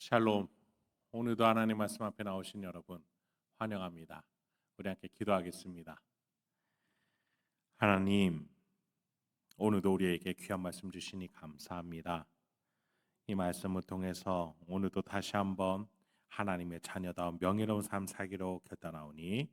샬롬. 오늘도 하나님 말씀 앞에 나오신 여러분 환영합니다. 우리 함께 기도하겠습니다. 하나님, 오늘도 우리에게 귀한 말씀 주시니 감사합니다. 이 말씀을 통해서 오늘도 다시 한번 하나님의 자녀다운 명예로운 삶 살기로 결단하오니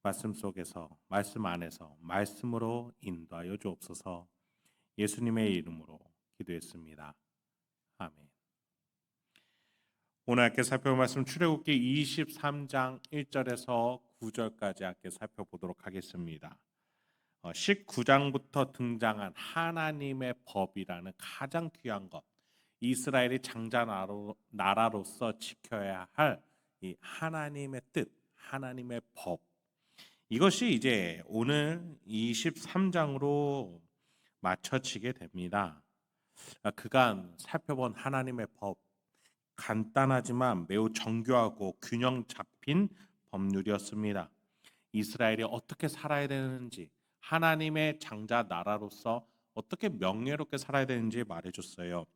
말씀 속에서, 말씀 안에서 말씀으로 인도하여 주옵소서. 예수님의 이름으로 기도했습니다. 아멘. 오늘 함께 살펴볼 말씀 출애굽기 23장 1절에서 9절까지 함께 살펴보도록 하겠습니다. 19장부터 등장한 하나님의 법이라는 가장 귀한 것, 이스라엘이 장자 나라로서 지켜야 할 이 하나님의 뜻, 하나님의 법, 이것이 이제 오늘 23장으로 맞춰지게 됩니다. 그간 살펴본 하나님의 법, 간단하지만 매우 정교하고 균형 잡힌 법률이었습니다. 이스라엘이 어떻게 살아야 되는지, 하나님의 장자 나라로서 어떻게 명예롭게 살아야 되는지 말해줬어요.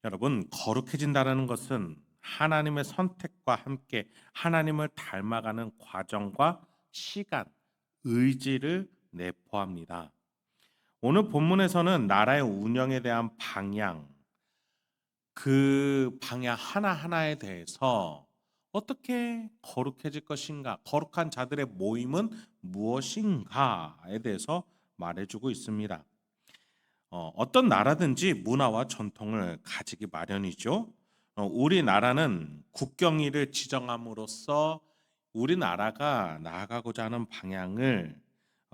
여러분, 거룩해진다는 것은 하나님의 선택과 함께 하나님을 닮아가는 과정과 시간, 의지를 내포합니다. 오늘 본문에서는 나라의 운영에 대한 방향, 그 방향 하나하나에 대해서 어떻게 거룩해질 것인가, 거룩한 자들의 모임은 무엇인가에 대해서 말해주고 있습니다. 어떤 나라든지 문화와 전통을 가지기 마련이죠. 우리나라는 국경일을 지정함으로써 우리나라가 나아가고자 하는 방향을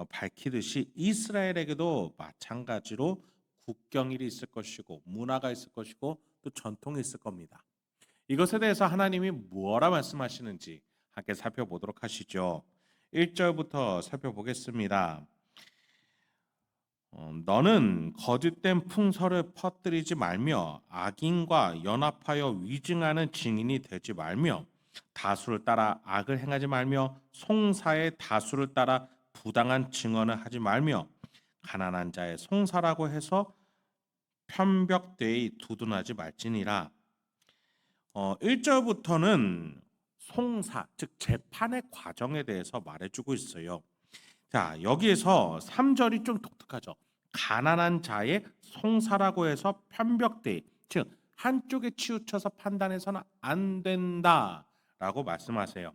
밝히듯이 이스라엘에게도 마찬가지로 국경일이 있을 것이고 문화가 있을 것이고 또 전통이 있을 겁니다. 이것에 대해서 하나님이 뭐라 말씀하시는지 함께 살펴보도록 하시죠. 1절부터 살펴보겠습니다. 너는 거짓된 풍설을 퍼뜨리지 말며 악인과 연합하여 위증하는 증인이 되지 말며 다수를 따라 악을 행하지 말며 송사의 다수를 따라 부당한 증언을 하지 말며 가난한 자의 송사라고 해서 편벽되이 두둔하지 말지니라. 1절부터는 송사, 즉 재판의 과정에 대해서 말해주고 있어요. 자, 여기에서 3절이 좀 독특하죠. 가난한 자의 송사라고 해서 편벽되이, 즉 한쪽에 치우쳐서 판단해서는 안 된다라고 말씀하세요.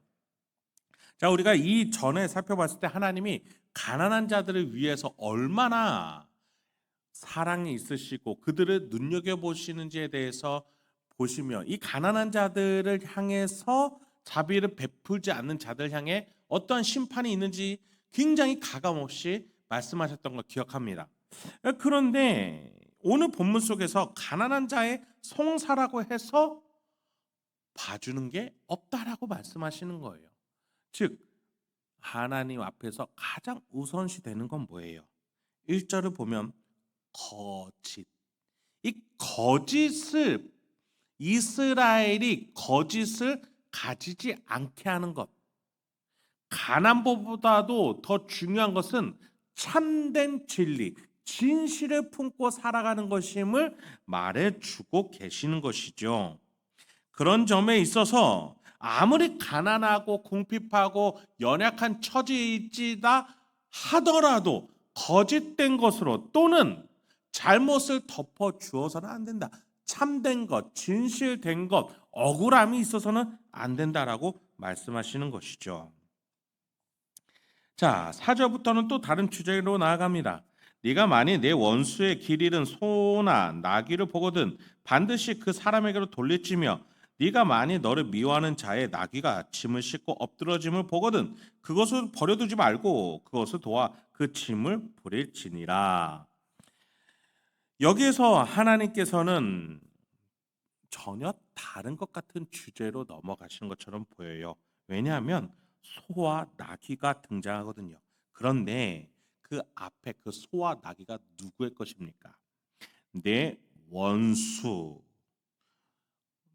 자, 우리가 이 전에 살펴봤을 때 하나님이 가난한 자들을 위해서 얼마나 사랑이 있으시고 그들을 눈여겨보시는지에 대해서 보시며, 이 가난한 자들을 향해서 자비를 베풀지 않는 자들 향해 어떠한 심판이 있는지 굉장히 가감없이 말씀하셨던 걸 기억합니다. 그런데 오늘 본문 속에서 가난한 자의 송사라고 해서 봐주는 게 없다라고 말씀하시는 거예요. 즉 하나님 앞에서 가장 우선시 되는 건 뭐예요? 1절을 보면 거짓. 이 거짓을, 이스라엘이 거짓을 가지지 않게 하는 것, 가난보다도 더 중요한 것은 참된 진리, 진실을 품고 살아가는 것임을 말해주고 계시는 것이죠. 그런 점에 있어서 아무리 가난하고 궁핍하고 연약한 처지이다 하더라도 거짓된 것으로 또는 잘못을 덮어 주어서는 안 된다. 참된 것, 진실된 것, 억울함이 있어서는 안 된다라고 말씀하시는 것이죠. 자, 4절부터는 또 다른 주제로 나아갑니다. 네가 만일 내 원수의 길 잃은 소나 나귀를 보거든 반드시 그 사람에게로 돌릴지며 네가 만일 너를 미워하는 자의 나귀가 짐을 싣고 엎드러짐을 보거든 그것을 버려두지 말고 그것을 도와 그 짐을 부릴지니라. 여기에서 하나님께서는 전혀 다른 것 같은 주제로 넘어가시는 것처럼 보여요. 왜냐하면 소와 나귀가 등장하거든요. 그런데 그 앞에 그 소와 나귀가 누구의 것입니까? 내 원수,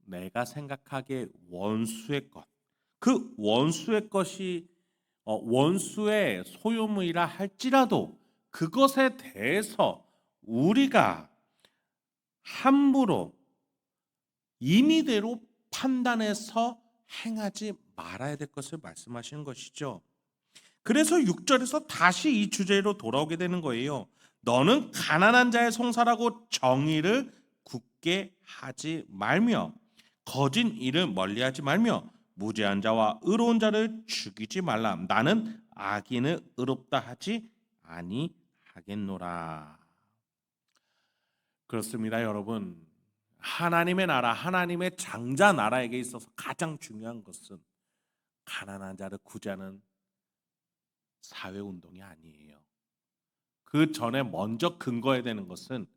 내가 생각하기에 원수의 것. 그 원수의 것이 원수의 소유물이라 할지라도 그것에 대해서 우리가 함부로 임의대로 판단해서 행하지 말아야 될 것을 말씀하시는 것이죠. 그래서 6절에서 다시 이 주제로 돌아오게 되는 거예요. 너는 가난한 자의 송사라고 정의를 굳게 하지 말며 거짓 일을 멀리하지 말며 무죄한 자와 의로운 자를 죽이지 말라. 나는 악인을 의롭다 하지 아니하겠노라. 그렇습니다, 여러분. 하나님의 나라, 하나님의 장자 나라에게 있어서 가장 중요한 것은 가난한 자를 구제하는 사회 운동이 아니에요. 그 전에 먼저 근거해야 되는 것은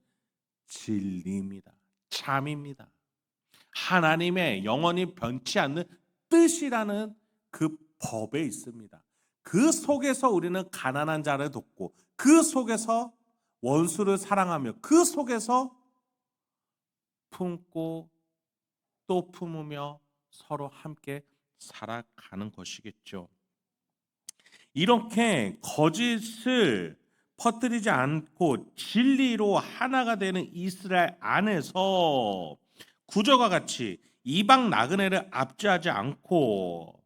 진리입니다. 참입니다. 하나님의 영원히 변치 않는 뜻이라는 그 법에 있습니다. 그 속에서 우리는 가난한 자를 돕고 그 속에서 원수를 사랑하며 그 속에서 품고 또 품으며 서로 함께 살아가는 것이겠죠. 이렇게 거짓을 퍼뜨리지 않고 진리로 하나가 되는 이스라엘 안에서 구절과 같이 이방 나그네를 압제하지 않고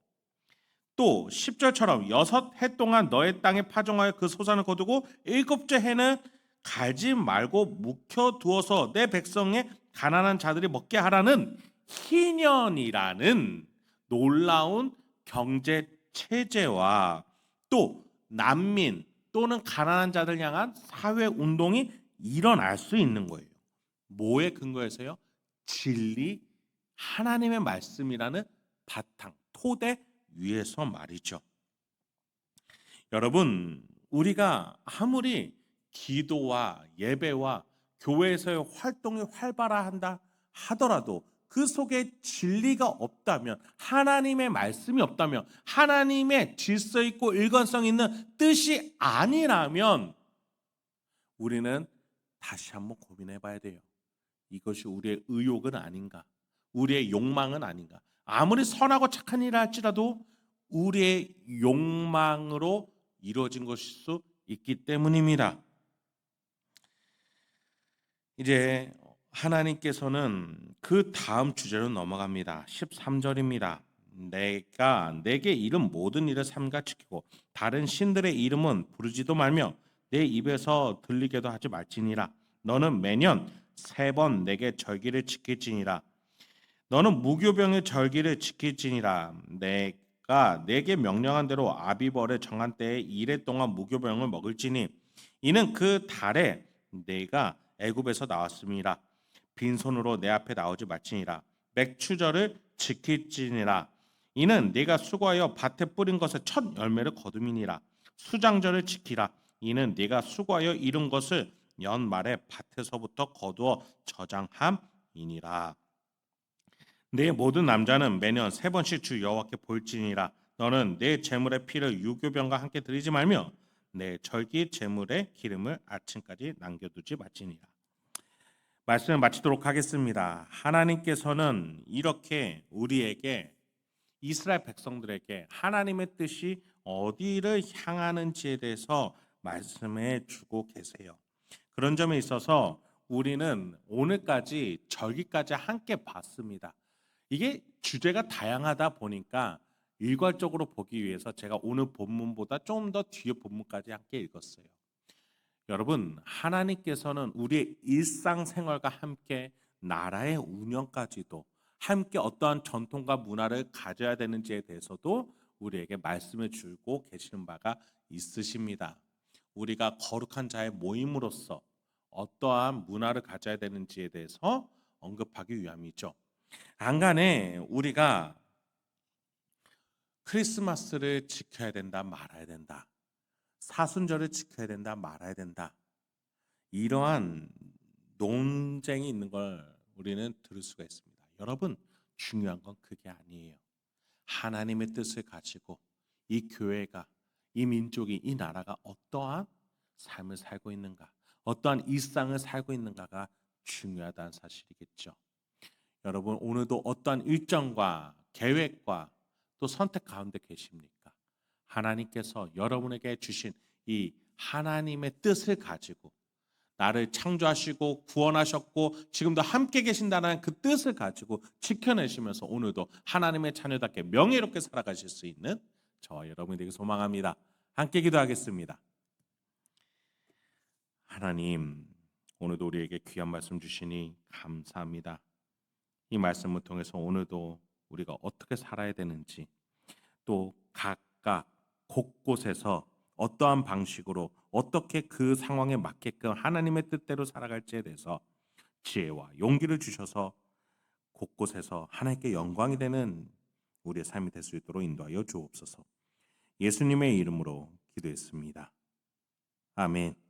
또 10절처럼 6해 동안 너의 땅에 파종하여 그 소산을 거두고 7째 해는 갈지 말고 묵혀두어서 내 백성의 가난한 자들이 먹게 하라는 희년이라는 놀라운 경제 체제와 또 난민 또는 가난한 자들 향한 사회 운동이 일어날 수 있는 거예요. 뭐에 근거해서요? 진리, 하나님의 말씀이라는 바탕, 토대 위에서 말이죠. 여러분, 우리가 아무리 기도와 예배와 교회에서의 활동이 활발하다 하더라도 그 속에 진리가 없다면, 하나님의 말씀이 없다면, 하나님의 질서 있고 일관성 있는 뜻이 아니라면 우리는 다시 한번 고민해 봐야 돼요. 이것이 우리의 의욕은 아닌가? 우리의 욕망은 아닌가? 아무리 선하고 착한 일을 할지라도 우리의 욕망으로 이루어진 것일 수 있기 때문입니다. 이제 하나님께서는 그 다음 주제로 넘어갑니다. 13절입니다. 내가 내게 이른 모든 일을 삼가 지키고 다른 신들의 이름은 부르지도 말며 내 입에서 들리게도 하지 말지니라. 너는 매년 3번 내게 절기를 지킬지니라. 너는 무교병의 절기를 지킬지니라. 내가 내게 명령한 대로 아비벌의 정한 때에 2일 동안 무교병을 먹을지니 이는 그 달에 내가 애굽에서 나왔음이라. 빈손으로 내 앞에 나오지 말지니라. 맥추절을 지킬지니라. 이는 네가 수고하여 밭에 뿌린 것의 첫 열매를 거둠이니라. 수장절을 지키라. 이는 네가 수고하여 이룬 것을 연말에 밭에서부터 거두어 저장함이니라. 내 모든 남자는 매년 3번씩 주 여호와께 볼지니라. 너는 내 제물의 피를 유교병과 함께 드리지 말며 내 절기 제물의 기름을 아침까지 남겨두지 말지니라. 말씀을 마치도록 하겠습니다. 하나님께서는 이렇게 우리에게 이스라엘 백성들에게 하나님의 뜻이 어디를 향하는지에 대해서 말씀해 주고 계세요. 그런 점에 있어서 우리는 오늘까지 절기까지 함께 봤습니다. 이게 주제가 다양하다 보니까 일괄적으로 보기 위해서 제가 오늘 본문보다 좀 더 뒤에 본문까지 함께 읽었어요. 여러분, 하나님께서는 우리의 일상생활과 함께 나라의 운영까지도 함께 어떠한 전통과 문화를 가져야 되는지에 대해서도 우리에게 말씀해 주고 계시는 바가 있으십니다. 우리가 거룩한 자의 모임으로서 어떠한 문화를 가져야 되는지에 대해서 언급하기 위함이죠. 안간에 우리가 크리스마스를 지켜야 된다, 말아야 된다. 사순절을 지켜야 된다, 말아야 된다. 이러한 논쟁이 있는 걸 우리는 들을 수가 있습니다. 여러분, 중요한 건 그게 아니에요. 하나님의 뜻을 가지고 이 교회가, 이 민족이, 이 나라가 어떠한 삶을 살고 있는가, 어떠한 일상을 살고 있는가가 중요하다는 사실이겠죠. 여러분, 오늘도 어떠한 일정과 계획과 또 선택 가운데 계십니까? 하나님께서 여러분에게 주신 이 하나님의 뜻을 가지고 나를 창조하시고 구원하셨고 지금도 함께 계신다는 그 뜻을 가지고 지켜내시면서 오늘도 하나님의 자녀답게 명예롭게 살아가실 수 있는 저와 여러분이 되길 소망합니다. 함께 기도하겠습니다. 하나님, 오늘도 우리에게 귀한 말씀 주시니 감사합니다. 이 말씀을 통해서 오늘도 우리가 어떻게 살아야 되는지, 또 각각 곳곳에서 어떠한 방식으로 어떻게 그 상황에 맞게끔 하나님의 뜻대로 살아갈지에 대해서 지혜와 용기를 주셔서 곳곳에서 하나님께 영광이 되는 우리의 삶이 될 수 있도록 인도하여 주옵소서. 예수님의 이름으로 기도했습니다. 아멘.